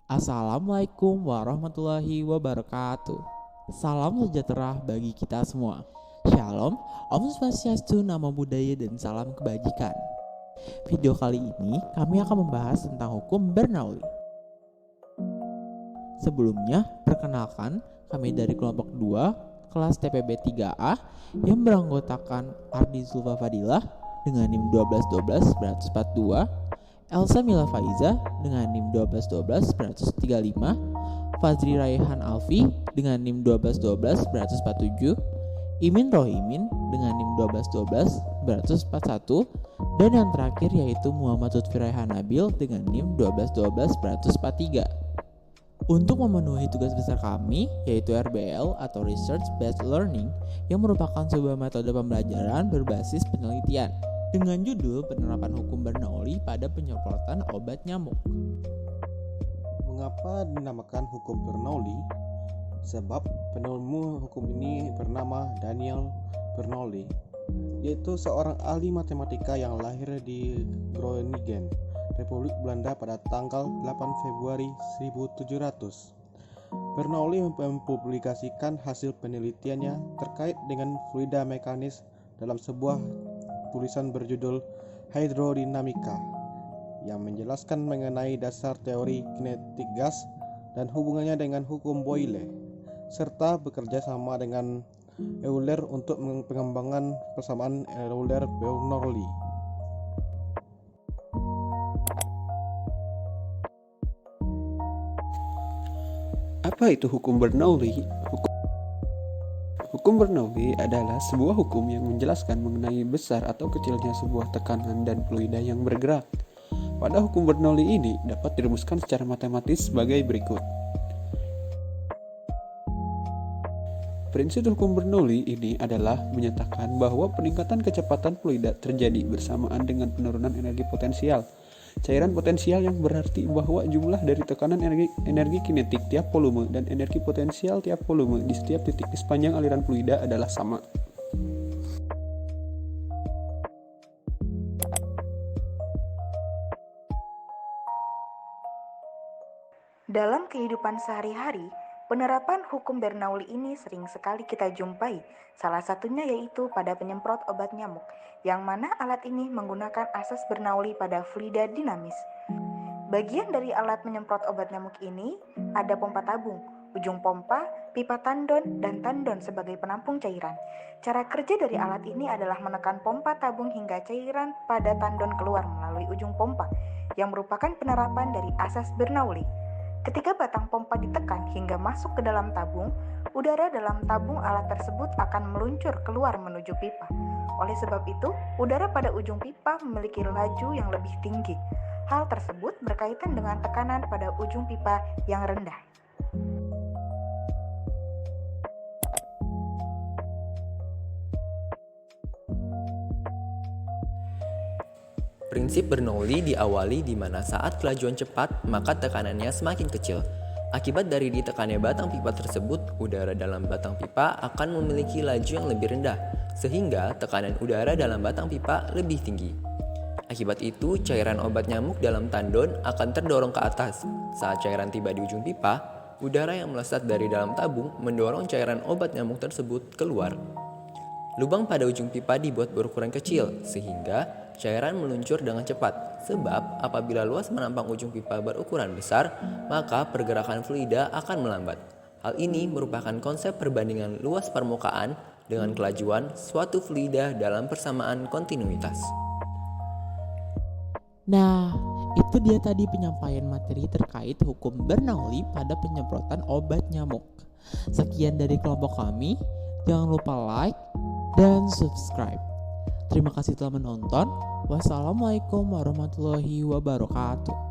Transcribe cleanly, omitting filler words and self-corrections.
Assalamualaikum warahmatullahi wabarakatuh. Salam sejahtera bagi kita semua. Shalom, Om Swastiastu, Namo Buddhaya, dan salam kebajikan. Video kali ini kami akan membahas tentang hukum Bernoulli. Sebelumnya, perkenalkan kami dari kelompok 2 kelas TPB 3A yang beranggotakan Ardi Zulfa Fadilah dengan NIM 1212-942, Elsa Mila Faiza dengan NIM 1212-935, Fazri Raihan Alfi dengan NIM 1212-947, Imin Rohimin dengan NIM 1212-941, dan yang terakhir yaitu Muhammad Lutfi Raihan Nabil dengan NIM 1212-943. Untuk memenuhi tugas besar kami, yaitu RBL atau Research Based Learning, yang merupakan sebuah metode pembelajaran berbasis penelitian dengan judul penerapan hukum Bernoulli pada penyemprotan obat nyamuk. Mengapa dinamakan hukum Bernoulli? Sebab penemu hukum ini bernama Daniel Bernoulli, yaitu seorang ahli matematika yang lahir di Groningen, Republik Belanda pada tanggal 8 Februari 1700. Bernoulli mempublikasikan hasil penelitiannya terkait dengan fluida mekanis dalam sebuah tulisan berjudul Hydrodinamika yang menjelaskan mengenai dasar teori kinetik gas dan hubungannya dengan hukum Boyle, serta bekerja sama dengan Euler untuk pengembangan persamaan Euler-Bernoulli. Apa itu hukum Bernoulli? Hukum Bernoulli adalah sebuah hukum yang menjelaskan mengenai besar atau kecilnya sebuah tekanan dan fluida yang bergerak. Pada hukum Bernoulli ini dapat dirumuskan secara matematis sebagai berikut. Prinsip hukum Bernoulli ini adalah menyatakan bahwa peningkatan kecepatan fluida terjadi bersamaan dengan penurunan energi potensial. Cairan potensial yang berarti bahwa jumlah dari tekanan energi kinetik tiap volume dan energi potensial tiap volume di setiap titik di sepanjang aliran fluida adalah sama. Dalam kehidupan sehari-hari, penerapan hukum Bernoulli ini sering sekali kita jumpai. Salah satunya yaitu pada penyemprot obat nyamuk, yang mana alat ini menggunakan asas Bernoulli pada fluida dinamis. Bagian dari alat menyemprot obat nyamuk ini ada pompa tabung, ujung pompa, pipa tandon, dan tandon sebagai penampung cairan. Cara kerja dari alat ini adalah menekan pompa tabung hingga cairan pada tandon keluar melalui ujung pompa, yang merupakan penerapan dari asas Bernoulli. Ketika batang pompa ditekan hingga masuk ke dalam tabung, udara dalam tabung alat tersebut akan meluncur keluar menuju pipa. Oleh sebab itu, udara pada ujung pipa memiliki laju yang lebih tinggi. Hal tersebut berkaitan dengan tekanan pada ujung pipa yang rendah. Prinsip Bernoulli diawali di mana saat kelajuan cepat, maka tekanannya semakin kecil. Akibat dari ditekannya batang pipa tersebut, udara dalam batang pipa akan memiliki laju yang lebih rendah, sehingga tekanan udara dalam batang pipa lebih tinggi. Akibat itu, cairan obat nyamuk dalam tandon akan terdorong ke atas. Saat cairan tiba di ujung pipa, udara yang melesat dari dalam tabung mendorong cairan obat nyamuk tersebut keluar. Lubang pada ujung pipa dibuat berukuran kecil, sehingga cairan meluncur dengan cepat. Sebab apabila luas menampang ujung pipa berukuran besar, maka pergerakan fluida akan melambat. Hal ini merupakan konsep perbandingan luas permukaan dengan kelajuan suatu fluida dalam persamaan kontinuitas. Nah, itu dia tadi penyampaian materi terkait hukum Bernoulli pada penyemprotan obat nyamuk. Sekian dari kelompok kami. Jangan lupa like dan subscribe. Terima kasih telah menonton. Wassalamualaikum warahmatullahi wabarakatuh.